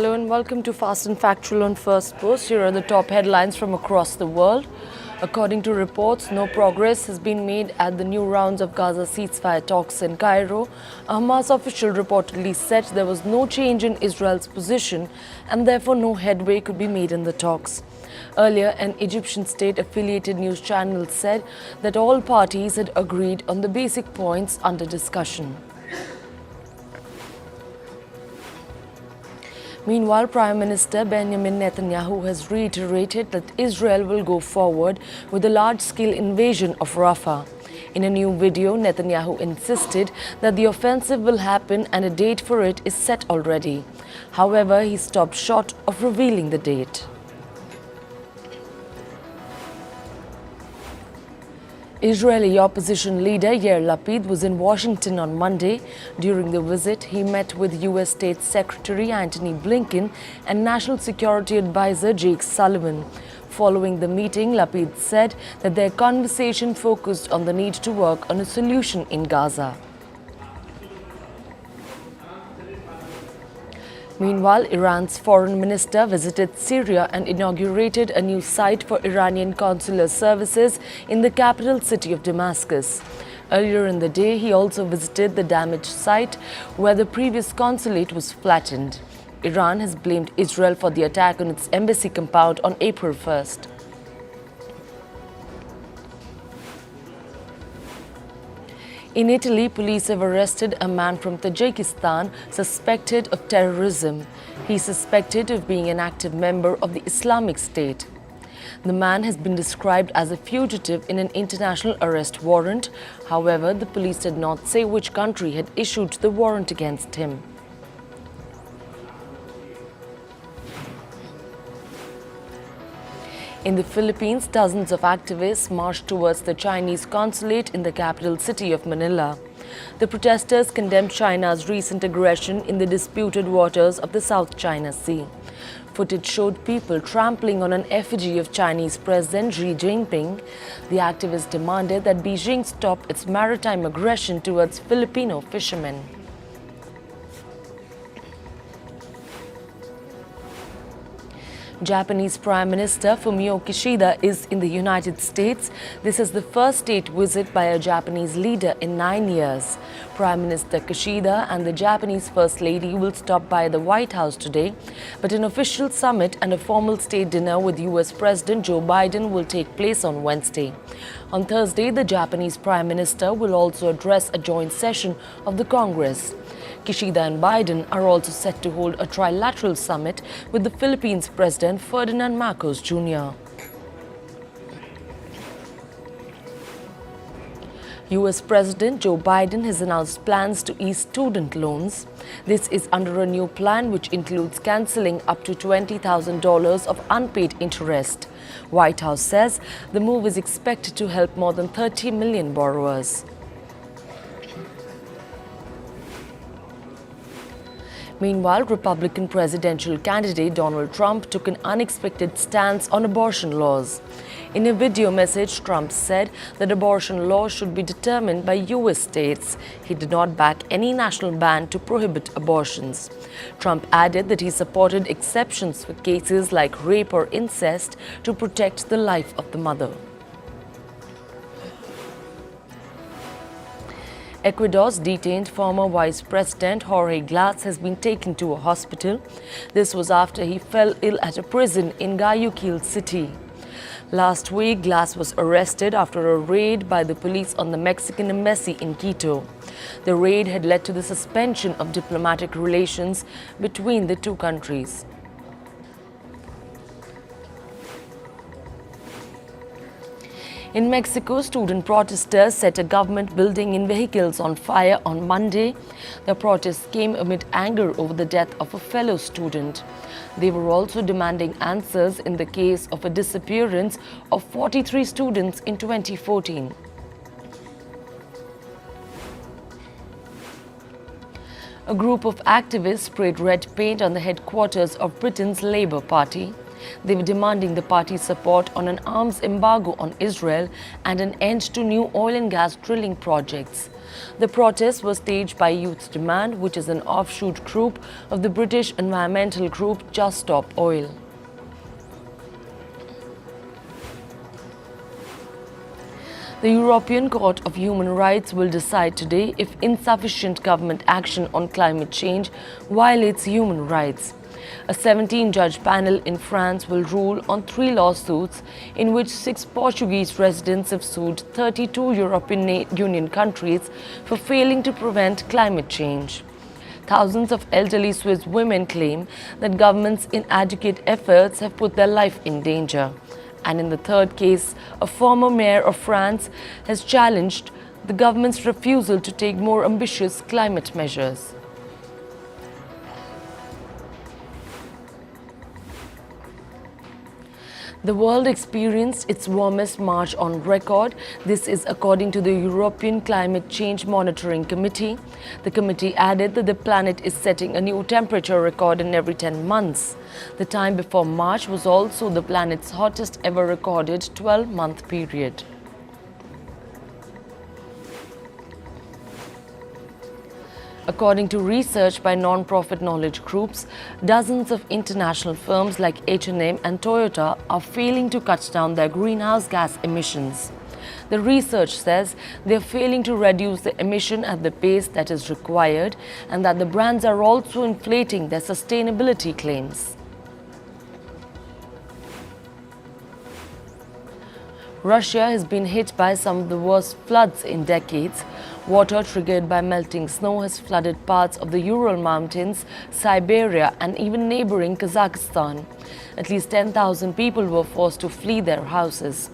Hello and welcome to Fast and Factual on Firstpost. Here are the top headlines from across the world. According to reports, no progress has been made at the new rounds of Gaza ceasefire talks in Cairo. A Hamas official reportedly said there was no change in Israel's position and therefore no headway could be made in the talks. Earlier, an Egyptian state-affiliated news channel said that all parties had agreed on the basic points under discussion. Meanwhile, Prime Minister Benjamin Netanyahu has reiterated that Israel will go forward with a large-scale invasion of Rafah. In a new video, Netanyahu insisted that the offensive will happen and a date for it is set already. However, he stopped short of revealing the date. Israeli opposition leader Yair Lapid was in Washington on Monday. During the visit, he met with U.S. State Secretary Antony Blinken and National Security Advisor Jake Sullivan. Following the meeting, Lapid said that their conversation focused on the need to work on a solution in Gaza. Meanwhile, Iran's foreign minister visited Syria and inaugurated a new site for Iranian consular services in the capital city of Damascus. Earlier in the day, he also visited the damaged site where the previous consulate was flattened. Iran has blamed Israel for the attack on its embassy compound on April 1st. In Italy, police have arrested a man from Tajikistan suspected of terrorism. He is suspected of being an active member of the Islamic State. The man has been described as a fugitive in an international arrest warrant. However, the police did not say which country had issued the warrant against him. In the Philippines, dozens of activists marched towards the Chinese Consulate in the capital city of Manila. The protesters condemned China's recent aggression in the disputed waters of the South China Sea. Footage showed people trampling on an effigy of Chinese President Xi Jinping. The activists demanded that Beijing stop its maritime aggression towards Filipino fishermen. Japanese Prime Minister Fumio Kishida is in the United States. This is the first state visit by a Japanese leader in 9 years. Prime Minister Kishida and the Japanese First Lady will stop by the White House today, but an official summit and a formal state dinner with US President Joe Biden will take place on Wednesday. On Thursday, the Japanese Prime Minister will also address a joint session of the Congress. Kishida and Biden are also set to hold a trilateral summit with the Philippines President Ferdinand Marcos Jr. US President Joe Biden has announced plans to ease student loans. This is under a new plan which includes cancelling up to $20,000 of unpaid interest. White House says the move is expected to help more than 30 million borrowers. Meanwhile, Republican presidential candidate Donald Trump took an unexpected stance on abortion laws. In a video message, Trump said that abortion laws should be determined by U.S. states. He did not back any national ban to prohibit abortions. Trump added that he supported exceptions for cases like rape or incest to protect the life of the mother. Ecuador's detained former Vice President Jorge Glass has been taken to a hospital. This was after he fell ill at a prison in Guayaquil City. Last week, Glass was arrested after a raid by the police on the Mexican embassy in Quito. The raid had led to the suspension of diplomatic relations between the two countries. In Mexico, student protesters set a government building and vehicles on fire on Monday. The protests came amid anger over the death of a fellow student. They were also demanding answers in the case of a disappearance of 43 students in 2014. A group of activists sprayed red paint on the headquarters of Britain's Labour Party. They were demanding the party's support on an arms embargo on Israel and an end to new oil and gas drilling projects. The protest was staged by Youth Demand, which is an offshoot group of the British environmental group Just Stop Oil. The European Court of Human Rights will decide today if insufficient government action on climate change violates human rights. A 17-judge panel in France will rule on 3 lawsuits in which 6 Portuguese residents have sued 32 European Union countries for failing to prevent climate change. Thousands of elderly Swiss women claim that governments' inadequate efforts have put their life in danger. And in the third case, a former mayor of France has challenged the government's refusal to take more ambitious climate measures. The world experienced its warmest March on record. This is according to the European Climate Change Monitoring Committee. The committee added that the planet is setting a new temperature record in every 10 months. The time before March was also the planet's hottest ever recorded 12-month period. According to research by non-profit knowledge groups, dozens of international firms like H&M and Toyota are failing to cut down their greenhouse gas emissions. The research says they are failing to reduce the emission at the pace that is required and that the brands are also inflating their sustainability claims. Russia has been hit by some of the worst floods in decades. Water triggered by melting snow has flooded parts of the Ural Mountains, Siberia, and even neighboring Kazakhstan. At least 10,000 people were forced to flee their houses.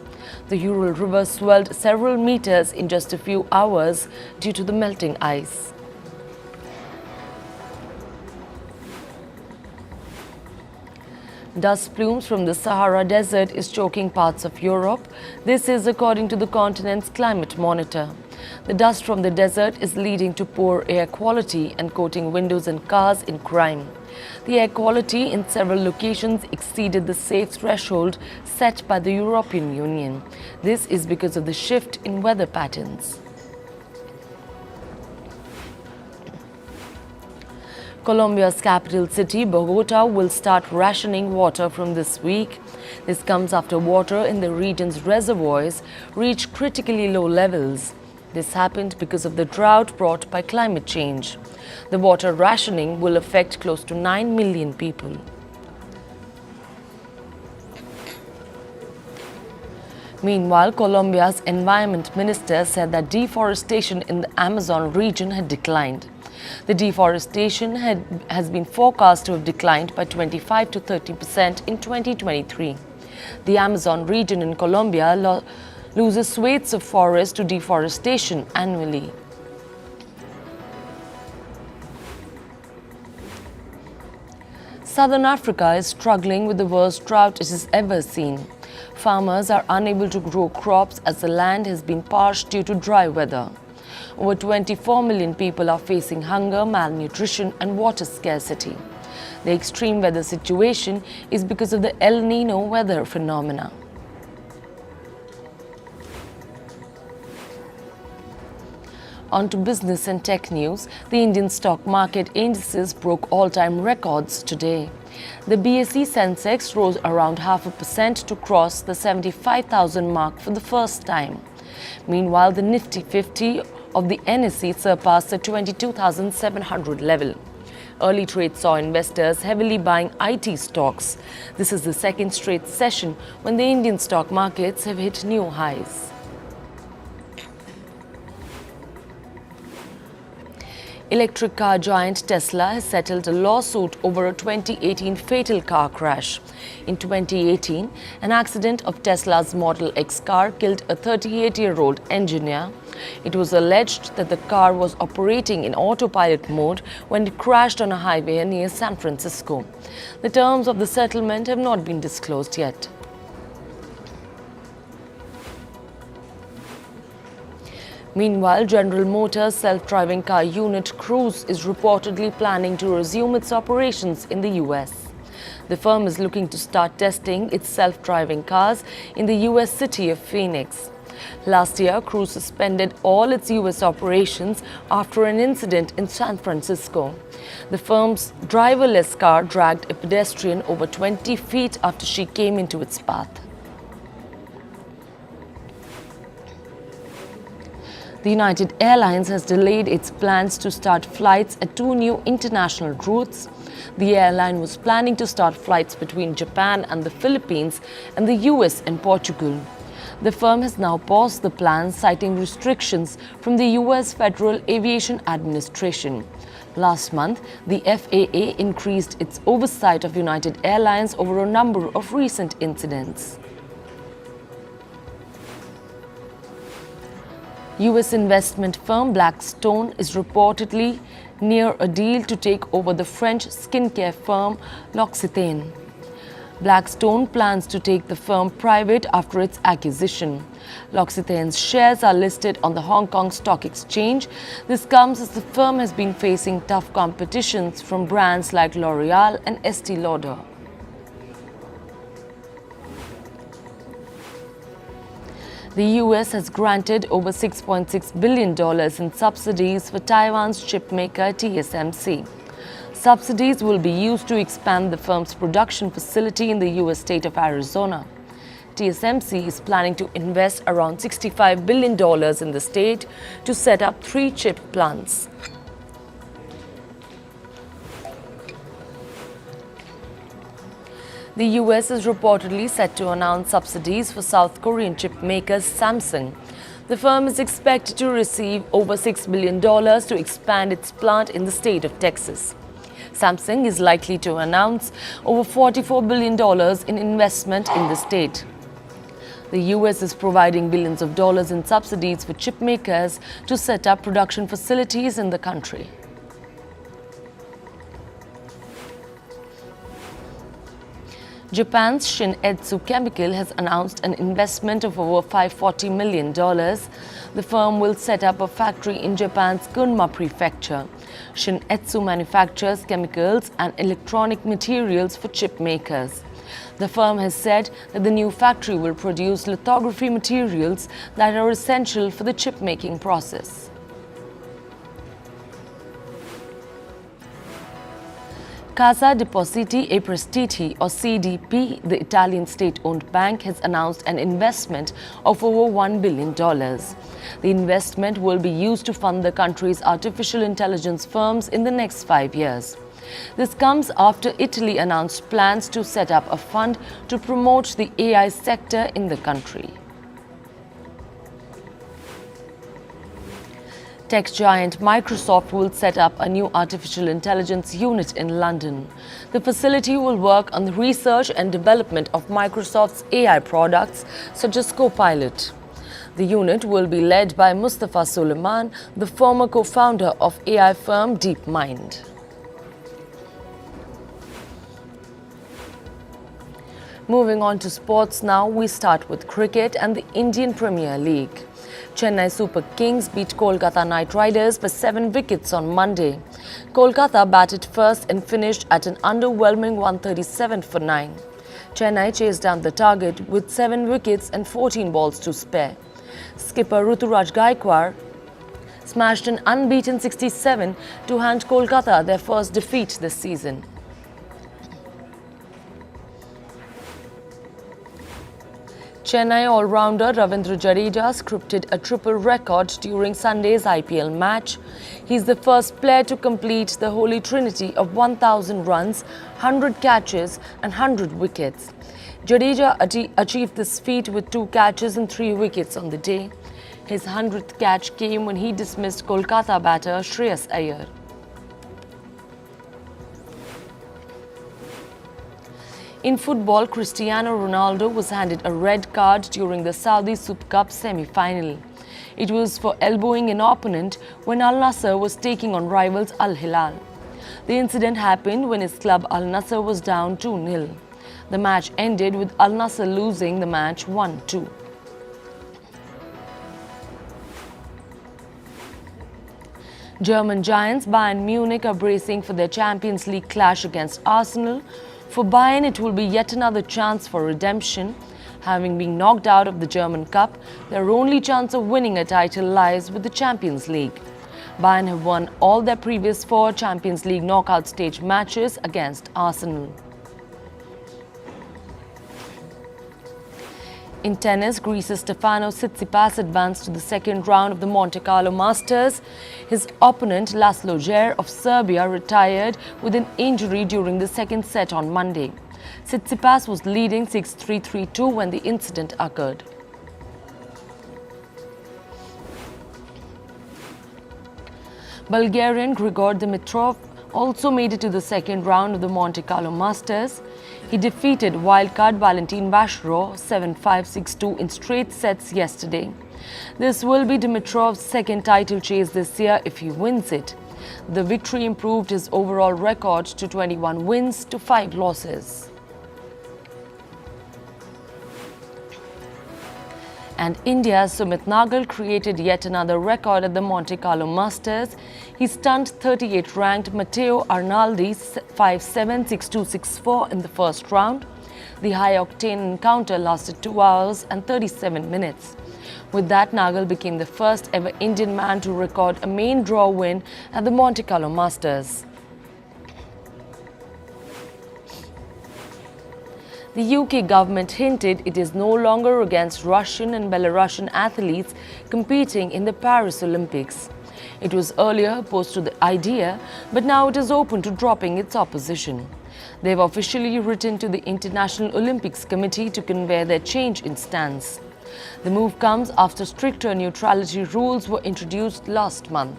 The Ural River swelled several meters in just a few hours due to the melting ice. Dust plumes from the Sahara Desert is choking parts of Europe. This is according to the continent's climate monitor. The dust from the desert is leading to poor air quality and coating windows and cars in crime. The air quality in several locations exceeded the safe threshold set by the European Union. This is because of the shift in weather patterns. Colombia's capital city, Bogota, will start rationing water from this week. This comes after water in the region's reservoirs reached critically low levels. This happened because of the drought brought by climate change. The water rationing will affect close to 9 million people. Meanwhile, Colombia's environment minister said that deforestation in the Amazon region had declined. The deforestation has been forecast to have declined by 25 to 30% in 2023. The Amazon region in Colombia loses swathes of forest to deforestation annually. Southern Africa is struggling with the worst drought it has ever seen. Farmers are unable to grow crops as the land has been parched due to dry weather. Over 24 million people are facing hunger, malnutrition, and water scarcity. The extreme weather situation is because of the El Nino weather phenomena. On to business and tech news. The Indian stock market indices broke all-time records today. The BSE Sensex rose around 0.5% to cross the 75,000 mark for the first time. Meanwhile, the Nifty 50 of the NSE surpassed the 22,700 level. Early trade saw investors heavily buying IT stocks. This is the second straight session when the Indian stock markets have hit new highs. Electric car giant Tesla has settled a lawsuit over a 2018 fatal car crash. In 2018, an accident of Tesla's Model X car killed a 38-year-old engineer. It was alleged that the car was operating in autopilot mode when it crashed on a highway near San Francisco. The terms of the settlement have not been disclosed yet. Meanwhile, General Motors' self-driving car unit Cruise is reportedly planning to resume its operations in the US. The firm is looking to start testing its self-driving cars in the US city of Phoenix. Last year, Cruise suspended all its US operations after an incident in San Francisco. The firm's driverless car dragged a pedestrian over 20 feet after she came into its path. The United Airlines has delayed its plans to start flights at 2 new international routes. The airline was planning to start flights between Japan and the Philippines and the US and Portugal. The firm has now paused the plans, citing restrictions from the US Federal Aviation Administration. Last month, the FAA increased its oversight of United Airlines over a number of recent incidents. US investment firm Blackstone is reportedly near a deal to take over the French skincare firm L'Occitane. Blackstone plans to take the firm private after its acquisition. L'Occitane's shares are listed on the Hong Kong Stock Exchange. This comes as the firm has been facing tough competitions from brands like L'Oreal and Estée Lauder. The US has granted over $6.6 billion in subsidies for Taiwan's chipmaker TSMC. Subsidies will be used to expand the firm's production facility in the US state of Arizona. TSMC is planning to invest around $65 billion in the state to set up 3 chip plants. The US is reportedly set to announce subsidies for South Korean chip maker Samsung. The firm is expected to receive over $6 billion to expand its plant in the state of Texas. Samsung is likely to announce over $44 billion in investment in the state. The US is providing billions of dollars in subsidies for chip makers to set up production facilities in the country. Japan's Shinetsu Chemical has announced an investment of over $540 million. The firm will set up a factory in Japan's Gunma prefecture. Shinetsu manufactures chemicals and electronic materials for chip makers. The firm has said that the new factory will produce lithography materials that are essential for the chip-making process. Cassa Depositi e Prestiti, or CDP, the Italian state-owned bank, has announced an investment of over $1 billion. The investment will be used to fund the country's artificial intelligence firms in the next 5 years. This comes after Italy announced plans to set up a fund to promote the AI sector in the country. Tech giant Microsoft will set up a new artificial intelligence unit in London. The facility will work on the research and development of Microsoft's AI products, such as Copilot. The unit will be led by Mustafa Suleyman, the former co-founder of AI firm DeepMind. Moving on to sports now, we start with cricket and the Indian Premier League. Chennai Super Kings beat Kolkata Knight Riders by 7 wickets on Monday. Kolkata batted first and finished at an underwhelming 137 for 9. Chennai chased down the target with 7 wickets and 14 balls to spare. Skipper Ruturaj Gaikwad smashed an unbeaten 67 to hand Kolkata their first defeat this season. Chennai all-rounder Ravindra Jadeja scripted a triple record during Sunday's IPL match. He's the first player to complete the holy trinity of 1,000 runs, 100 catches and 100 wickets. Jadeja achieved this feat with 2 catches and 3 wickets on the day. His 100th catch came when he dismissed Kolkata batter Shreyas Iyer. In football, Cristiano Ronaldo was handed a red card during the Saudi Super Cup semi-final. It was for elbowing an opponent when Al Nassr was taking on rivals Al Hilal. The incident happened when his club Al Nassr was down 2-0. The match ended with Al Nassr losing the match 1-2. German giants Bayern Munich are bracing for their Champions League clash against Arsenal. For Bayern, it will be yet another chance for redemption. Having been knocked out of the German Cup, their only chance of winning a title lies with the Champions League. Bayern have won all their previous 4 Champions League knockout stage matches against Arsenal. In tennis, Greece's Stefanos Tsitsipas advanced to the second round of the Monte Carlo Masters. His opponent, Laslo Djere of Serbia, retired with an injury during the second set on Monday. Tsitsipas was leading 6-3, 3-2 when the incident occurred. Bulgarian Gregor Dimitrov also made it to the second round of the Monte Carlo Masters. He defeated wildcard Valentin Vashrov 7-5, 6-2 in straight sets yesterday. This will be Dimitrov's second title chase this year if he wins it. The victory improved his overall record to 21 wins to 5 losses. And India's Sumit Nagal created yet another record at the Monte Carlo Masters. He stunned 38th-ranked Matteo Arnaldi 5-7, 6-2, 6-4 in the first round. The high-octane encounter lasted 2 hours and 37 minutes. With that, Nagal became the first ever Indian man to record a main draw win at the Monte Carlo Masters. The UK government hinted it is no longer against Russian and Belarusian athletes competing in the Paris Olympics. It was earlier opposed to the idea, but now it is open to dropping its opposition. They have officially written to the International Olympics Committee to convey their change in stance. The move comes after stricter neutrality rules were introduced last month.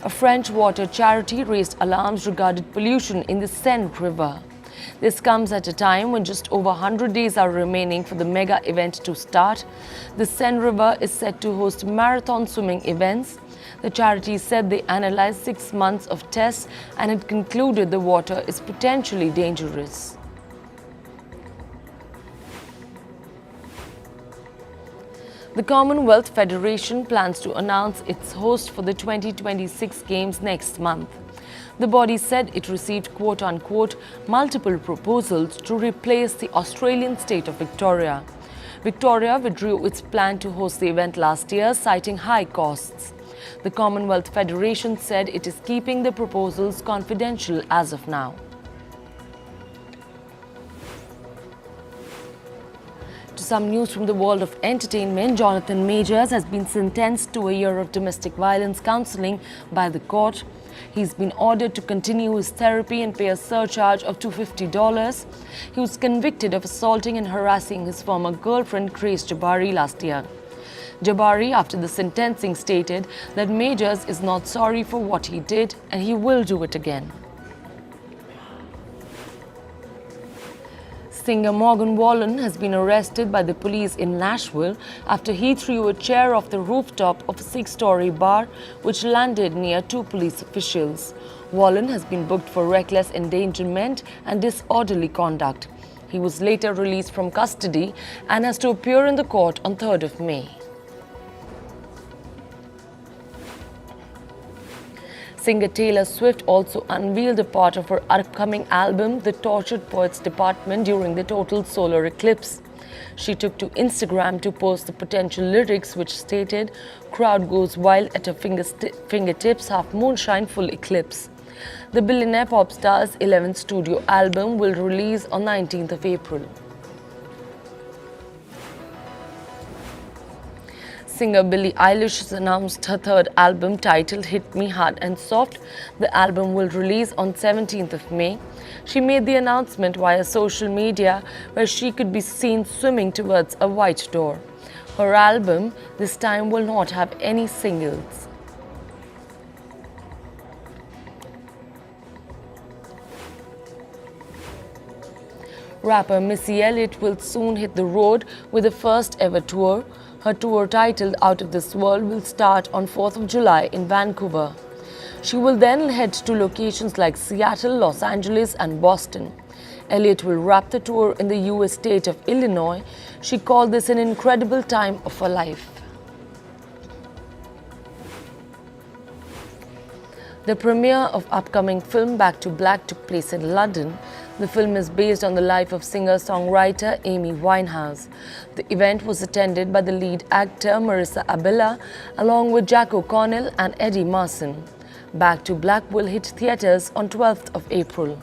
A French water charity raised alarms regarding pollution in the Seine River. This comes at a time when just over 100 days are remaining for the mega event to start. The Seine River is set to host marathon swimming events. The charity said they analyzed 6 months of tests and had concluded the water is potentially dangerous. The Commonwealth Federation plans to announce its host for the 2026 Games next month. The body said it received quote-unquote multiple proposals to replace the Australian state of Victoria. Victoria withdrew its plan to host the event last year, citing high costs. The Commonwealth Federation said it is keeping the proposals confidential as of now. Some news from the world of entertainment. Jonathan Majors has been sentenced to a year of domestic violence counseling by the court. He's been ordered to continue his therapy and pay a surcharge of $250. He was convicted of assaulting and harassing his former girlfriend Grace Jabari last year. Jabari, after the sentencing, stated that Majors is not sorry for what he did and he will do it again. Singer Morgan Wallen has been arrested by the police in Nashville after he threw a chair off the rooftop of a 6-story bar which landed near 2 police officials. Wallen has been booked for reckless endangerment and disorderly conduct. He was later released from custody and has to appear in the court on 3rd of May. Singer Taylor Swift also unveiled a part of her upcoming album, The Tortured Poets Department, during the total solar eclipse. She took to Instagram to post the potential lyrics which stated, "Crowd goes wild at her fingertips, half moonshine, full eclipse." The billionaire pop star's 11th studio album will release on 19th of April. Singer Billie Eilish has announced her 3rd album titled Hit Me Hard and Soft. The album will release on 17th of May. She made the announcement via social media where she could be seen swimming towards a white door. Her album this time will not have any singles. Rapper Missy Elliot will soon hit the road with the first ever tour. Her tour, titled Out of This World, will start on 4th of July in Vancouver. She will then head to locations like Seattle, Los Angeles and Boston. Elliot will wrap the tour in the US state of Illinois. She called this an incredible time of her life. The premiere of upcoming film Back to Black took place in London. The film is based on the life of singer-songwriter Amy Winehouse. The event was attended by the lead actor Marissa Abela along with Jack O'Connell and Eddie Marsan. Back to Black will hit theatres on 12th of April.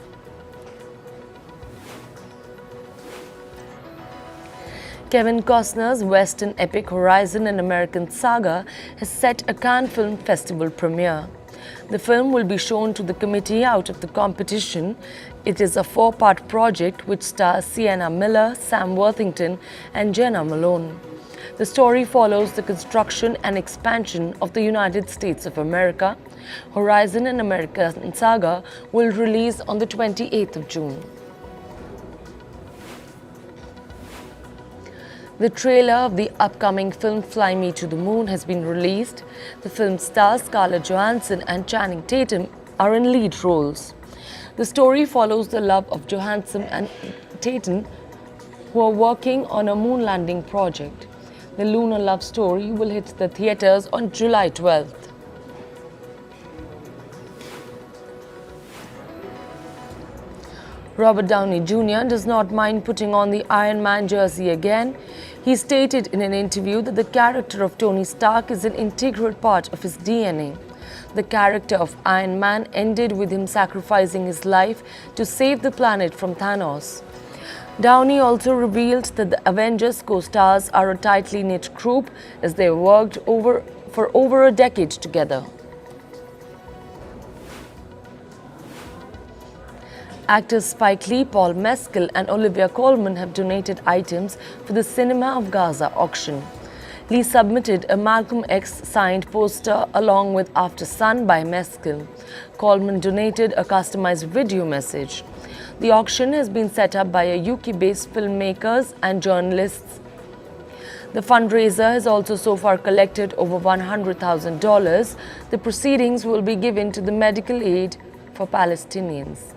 Kevin Costner's Western epic Horizon an American Saga has set a Cannes Film Festival premiere. The film will be shown to the committee out of the competition. It is a 4-part project which stars Sienna Miller, Sam Worthington and Jenna Malone. The story follows the construction and expansion of the United States of America. Horizon an American Saga will release on the 28th of June. The trailer of the upcoming film Fly Me to the Moon has been released. The film stars Scarlett Johansson and Channing Tatum are in lead roles. The story follows the love of Johansson and Tatum, who are working on a moon landing project. The lunar love story will hit the theatres on July 12th. Robert Downey Jr. does not mind putting on the Iron Man jersey again. He stated in an interview that the character of Tony Stark is an integral part of his DNA. The character of Iron Man ended with him sacrificing his life to save the planet from Thanos. Downey also revealed that the Avengers co-stars are a tightly knit group as they worked for over a decade together. Actors Spike Lee, Paul Mescal and Olivia Colman have donated items for the Cinema of Gaza auction. Lee submitted a Malcolm X signed poster along with After Sun by Mescal. Colman donated a customized video message. The auction has been set up by a UK-based filmmakers and journalists. The fundraiser has also so far collected over $100,000. The proceedings will be given to the medical aid for Palestinians.